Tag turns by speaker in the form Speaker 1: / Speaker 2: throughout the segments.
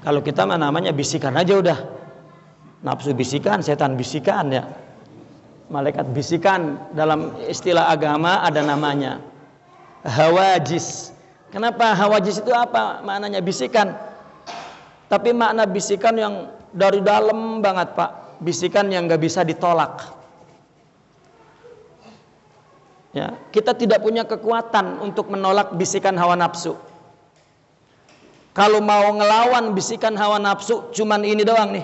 Speaker 1: Kalau kita mah namanya bisikan aja udah. Nafsu bisikan, setan bisikan ya. Malaikat bisikan dalam istilah agama ada namanya hawajis. Kenapa hawajis itu apa? Maknanya bisikan. Tapi makna bisikan yang dari dalam banget, Pak. Bisikan yang gak bisa ditolak. Ya, kita tidak punya kekuatan untuk menolak bisikan hawa nafsu. Kalau mau ngelawan bisikan hawa nafsu, cuman ini doang nih.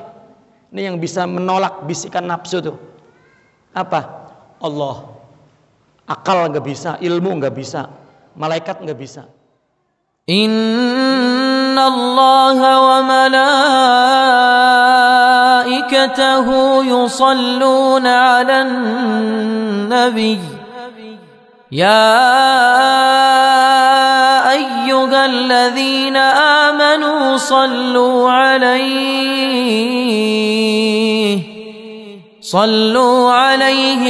Speaker 1: Ini yang bisa menolak bisikan nafsu tuh. Apa? Allah. Akal gak bisa, ilmu gak bisa, malaikat gak bisa.
Speaker 2: Inna Allah wa malaikatahu yusalluna ala nabi. Ya ayyuhalladzina amanu sallu alaihi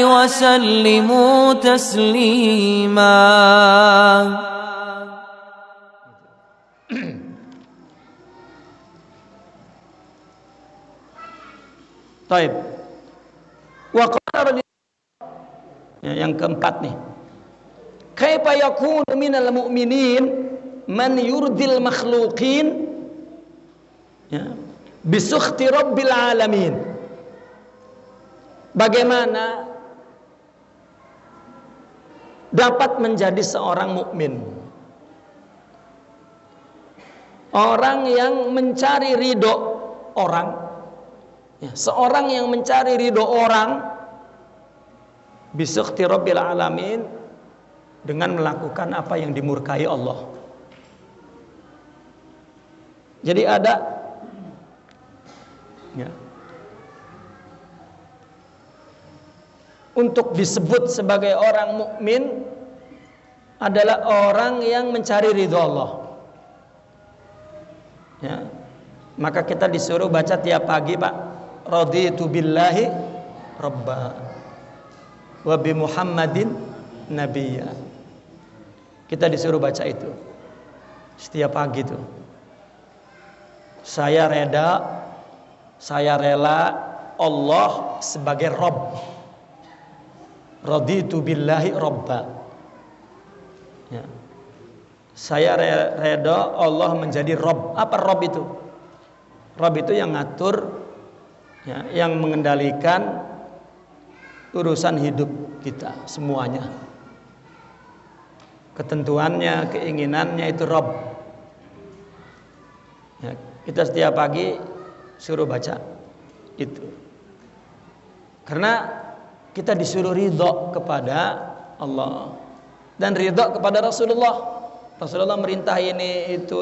Speaker 2: wa sallimu taslima.
Speaker 1: Taib. Yang keempat nih. Kaifa yakunu minal mu'minin man yurdil makhluqin ya bisukhti rabbil alamin. Bagaimana dapat menjadi seorang mukmin? Orang yang mencari ridho orang ya, seorang yang mencari ridho orang bisukhti rabbil alamin, dengan melakukan apa yang dimurkai Allah. Jadi ada ya, untuk disebut sebagai orang mukmin adalah orang yang mencari ridho Allah. Ya. Maka kita disuruh baca tiap pagi, Pak, raditu billahi rabba wa bi Muhammadin nabiyya. Kita disuruh baca itu setiap pagi tuh. Saya reda, saya rela Allah sebagai Rabb. Raditu billahi rabba. Ya. Saya reda Allah menjadi Rabb. Apa Rabb itu? Rabb itu yang ngatur ya, yang mengendalikan urusan hidup kita semuanya. Ketentuannya, keinginannya itu Rabb. Ya, kita setiap pagi suruh baca itu. Karena kita disuruh ridho kepada Allah dan ridho kepada Rasulullah. Rasulullah merintah ini itu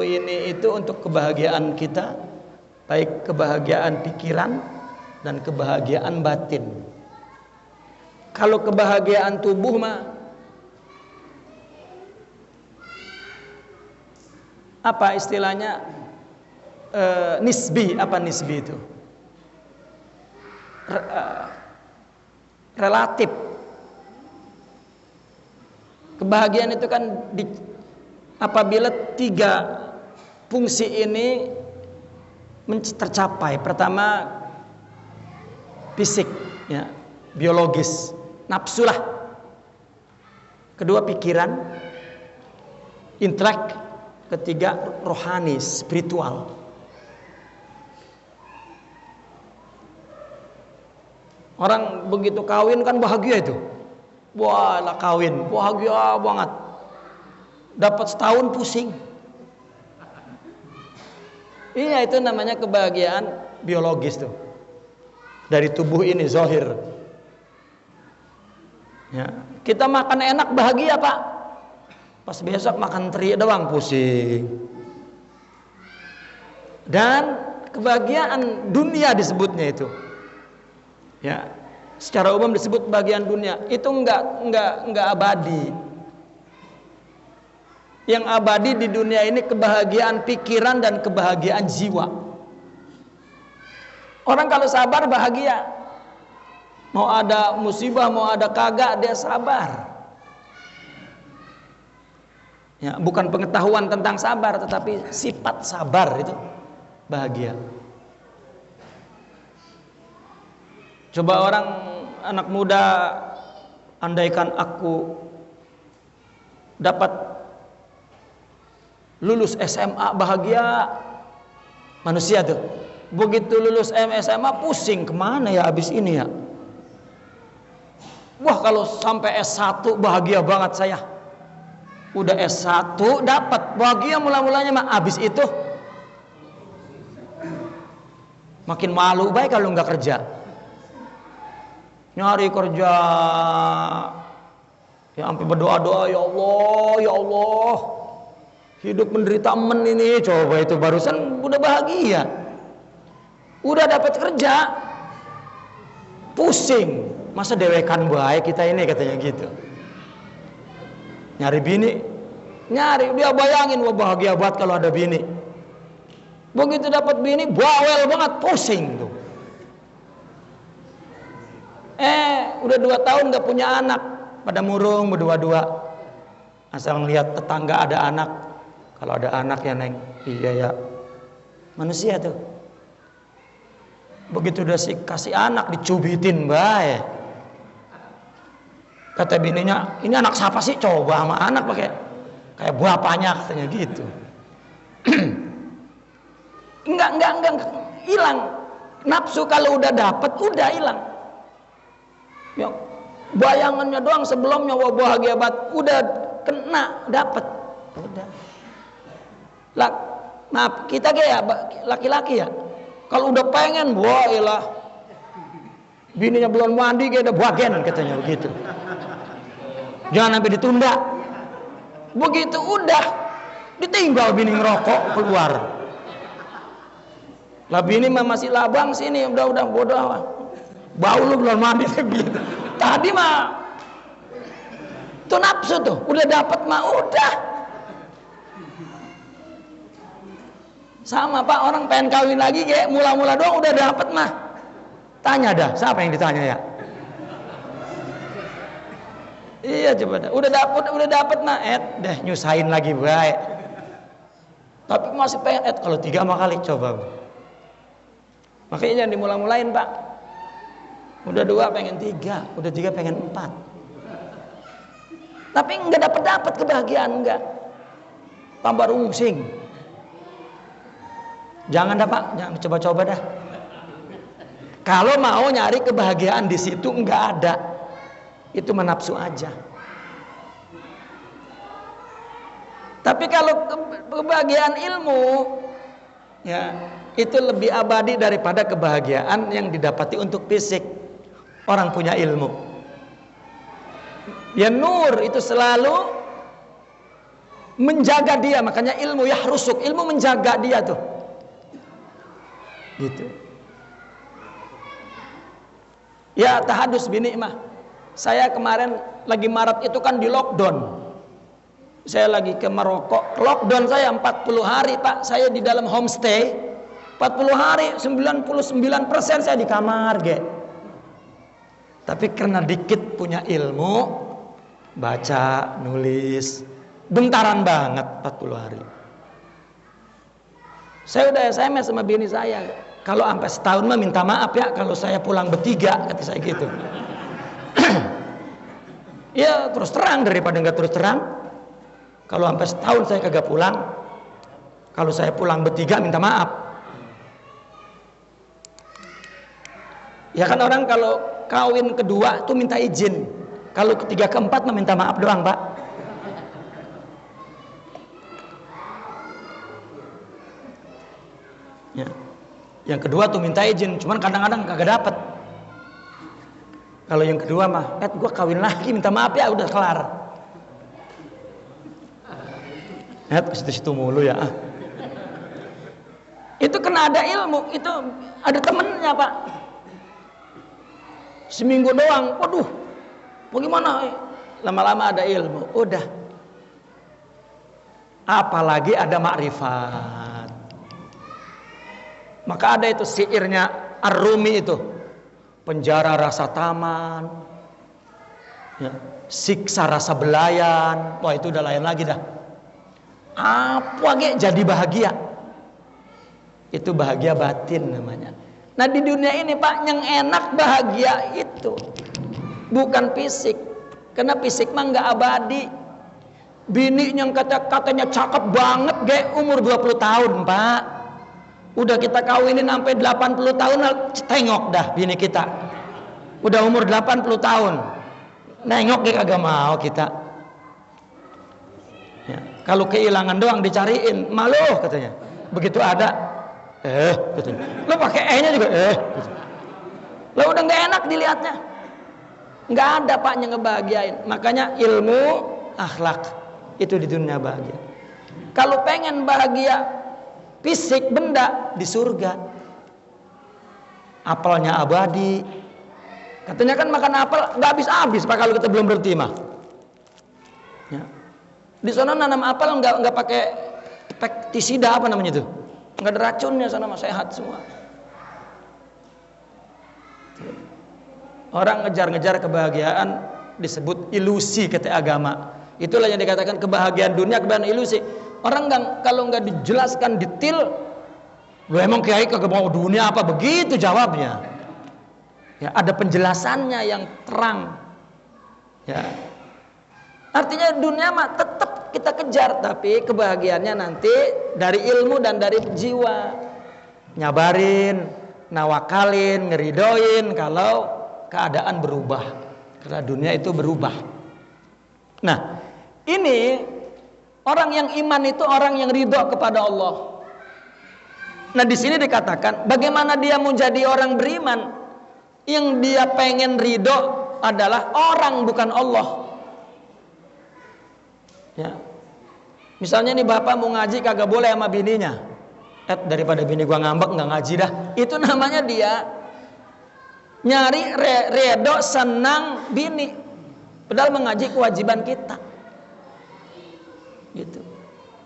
Speaker 1: untuk kebahagiaan kita, baik kebahagiaan pikiran dan kebahagiaan batin. Kalau kebahagiaan tubuh mah apa istilahnya nisbi. Apa nisbi itu? Relatif. Kebahagiaan itu kan apabila tiga fungsi ini tercapai. Pertama fisik ya, biologis, nafsu lah. Kedua pikiran, intelek. Ketiga rohani, spiritual. Orang begitu kawin kan bahagia itu. Wah, lah kawin, bahagia banget. Dapat setahun pusing. Iya, itu namanya kebahagiaan biologis tuh. Dari tubuh ini zahir. Ya, kita makan enak bahagia, Pak. Pas besok makan teri doang pusing. Dan kebahagiaan dunia disebutnya itu. Ya, secara umum disebut kebahagiaan dunia. Itu enggak abadi. Yang abadi di dunia ini kebahagiaan pikiran dan kebahagiaan jiwa. Orang kalau sabar bahagia. Mau ada musibah, mau ada kagak, dia sabar. Ya, bukan pengetahuan tentang sabar, tetapi sifat sabar itu. bahagia. Coba orang anak muda, andaikan aku dapat lulus SMA bahagia, manusia tuh begitu lulus SMA pusing, kemana ya habis ini ya. Wah, kalau sampai S1 bahagia banget saya. Udah S1 dapat bahagia mula-mulanya mah, habis itu makin malu baik kalau nggak kerja. Nyari kerja, ya sampai berdoa-doa, ya Allah, hidup menderita men ini. Coba itu barusan udah bahagia, udah dapat kerja, pusing, masa dewekan baik kita ini, katanya gitu. Nyari bini, dia bayangin wah bahagia banget kalau ada bini. Begitu dapat bini, bawel banget, pusing tuh. Udah 2 tahun gak punya anak, pada murung berdua-dua. Asal ngelihat tetangga ada anak, kalau ada anak ya neng, iya ya, manusia tuh. Begitu udah kasih anak, dicubitin bae. Kata bininya, ini anak siapa sih? Coba sama anak pakai kayak bapaknya, katanya gitu. Enggak hilang. Nafsu kalau udah dapat udah hilang. Ya, bayangannya doang sebelumnya wah bahagia banget, udah kena dapat. Udah. Nah, kita kayak laki-laki ya. Kalau udah pengen, wah ilah. Bininya belum mandi kayak udah bagian, katanya begitu. Jangan sampai ditunda. Begitu udah ditinggal bini ngerokok keluar. Lah bini mah masih labang sini, udah bodoh. Bau lu belum mandi gitu. Tadi mah tuh nafsu tuh, udah dapat mah udah. Sama Pak, orang pengen kawin lagi kayak mula-mula doang udah dapat mah. Tanya dah, siapa yang ditanya ya? Iya coba dah. Udah dapat nah, deh nyusahin lagi baik. Tapi masih pengen kalau 3 kali coba. Makanya jangan dimula-mulain Pak. Udah 2 pengen 3, udah 3 pengen 4. Tapi enggak dapat kebahagiaan enggak. Tambah rungsing. Jangan dah Pak, jangan coba-coba dah. Kalau mau nyari kebahagiaan di situ enggak ada. Itu menafsu aja. Tapi kalau kebahagiaan ilmu, ya itu lebih abadi daripada kebahagiaan yang didapati untuk fisik. Orang punya ilmu, ya nur itu selalu menjaga dia, makanya ilmu yahrusuk, ilmu menjaga dia tuh, gitu. Ya tahadus bini mah. Saya kemarin lagi Maret itu kan di lockdown. Saya lagi ke Maroko. Lockdown saya 40 hari Pak. Saya di dalam homestay 40 hari, 99% saya di kamar ge. Tapi karena dikit punya ilmu, baca, nulis, bentaran banget 40 hari. Saya udah SMS sama bini saya, kalau sampai setahun mah minta maaf ya kalau saya pulang bertiga, kata saya gitu. Ya terus terang daripada nggak terus terang. Kalau sampai setahun saya kagak pulang, kalau saya pulang bertiga minta maaf. Ya kan orang kalau kawin kedua tuh minta izin, kalau ketiga keempat meminta maaf doang Pak. Ya. Yang kedua tuh minta izin, cuman kadang-kadang kagak dapet. Kalau yang kedua mah, gue kawin lagi minta maaf ya udah kelar. Ke situ-situ mulu ya. Itu kena ada ilmu, itu ada temennya Pak. Seminggu doang, waduh, bagaimana? Lama-lama ada ilmu, udah. Apalagi ada makrifat. Maka ada itu syairnya Ar-Rumi itu, penjara rasa taman, ya, siksa rasa belayan. Wah itu udah lain lagi dah. Apa ge jadi bahagia? Itu bahagia batin namanya. Nah di dunia ini Pak, yang enak bahagia itu bukan fisik. Karena fisik mah nggak abadi. Bini yang katanya cakep banget, umur 20 tahun Pak. Udah kita kawinin sampai 80 tahun, tengok dah bini kita. Udah umur 80 tahun. Nengok dia kagak mau kita. Ya, kalau kehilangan doang dicariin, malu katanya. Begitu ada, katanya. Lo pakai E-nya juga, gitu. Lo udah nggak enak dilihatnya. Nggak ada Pak yang ngebahagiain. Makanya ilmu, akhlak itu di dunia bahagia. Kalau pengen bahagia fisik benda di surga, apelnya abadi. Katanya kan makan apel nggak habis-habis Pak kalau kita belum berhenti mah. Ya. Di sana nanam apel nggak pakai pestisida apa namanya itu, nggak ada racunnya, sana mah sehat semua. Orang ngejar-ngejar kebahagiaan disebut ilusi kata agama. Itulah yang dikatakan kebahagiaan dunia, kebahagiaan ilusi. Orang kalau nggak dijelaskan detail, lu emang kiai kagak mau dunia apa, begitu jawabnya. Ya, ada penjelasannya yang terang. Ya. Artinya dunia mah tetap kita kejar, tapi kebahagiaannya nanti dari ilmu dan dari jiwa. Nyabarin, nawakalin, ngeridoin kalau keadaan berubah. Karena dunia itu berubah. Nah, ini orang yang iman itu orang yang ridho kepada Allah. Nah, di sini dikatakan bagaimana dia mau jadi orang beriman? Yang dia pengen ridho adalah orang, bukan Allah. Ya. Misalnya nih bapak mau ngaji kagak boleh sama bininya. Daripada bini gua ngambek nggak ngaji dah. Itu namanya dia nyari ridho senang bini. Padahal mengaji kewajiban kita. Gitu.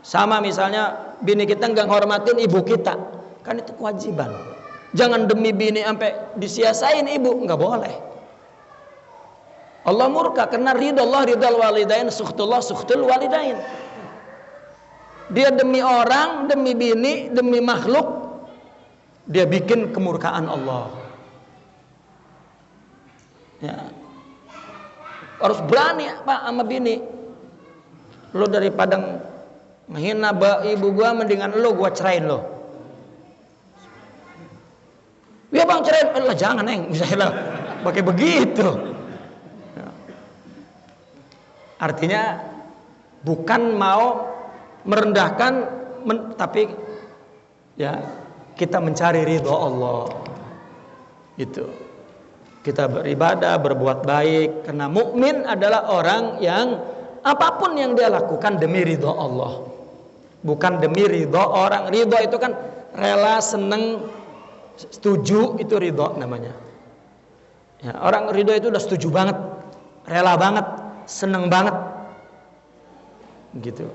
Speaker 1: Sama misalnya bini kita nggak hormatin ibu kita, kan itu kewajiban. Jangan demi bini sampai disia-siain ibu, nggak boleh. Allah murka karena ridho Allah ridhal walidain, sukhtullah sukhtul walidain. Dia demi orang, demi bini, demi makhluk, dia bikin kemurkaan Allah. Ya. Harus berani Pak sama bini. Lo daripada menghina ibu gua, mendingan lo gua cerain lo. Ya bang cerai, lah jangan neng, misalnya pakai begitu. Artinya bukan mau merendahkan, tapi ya kita mencari ridho Allah. Itu kita beribadah, berbuat baik, karena mukmin adalah orang yang apapun yang dia lakukan demi ridho Allah, bukan demi ridho orang. Ridho itu kan rela, seneng, setuju, itu ridho namanya. Ya, orang ridho itu udah setuju banget, rela banget, seneng banget, gitu.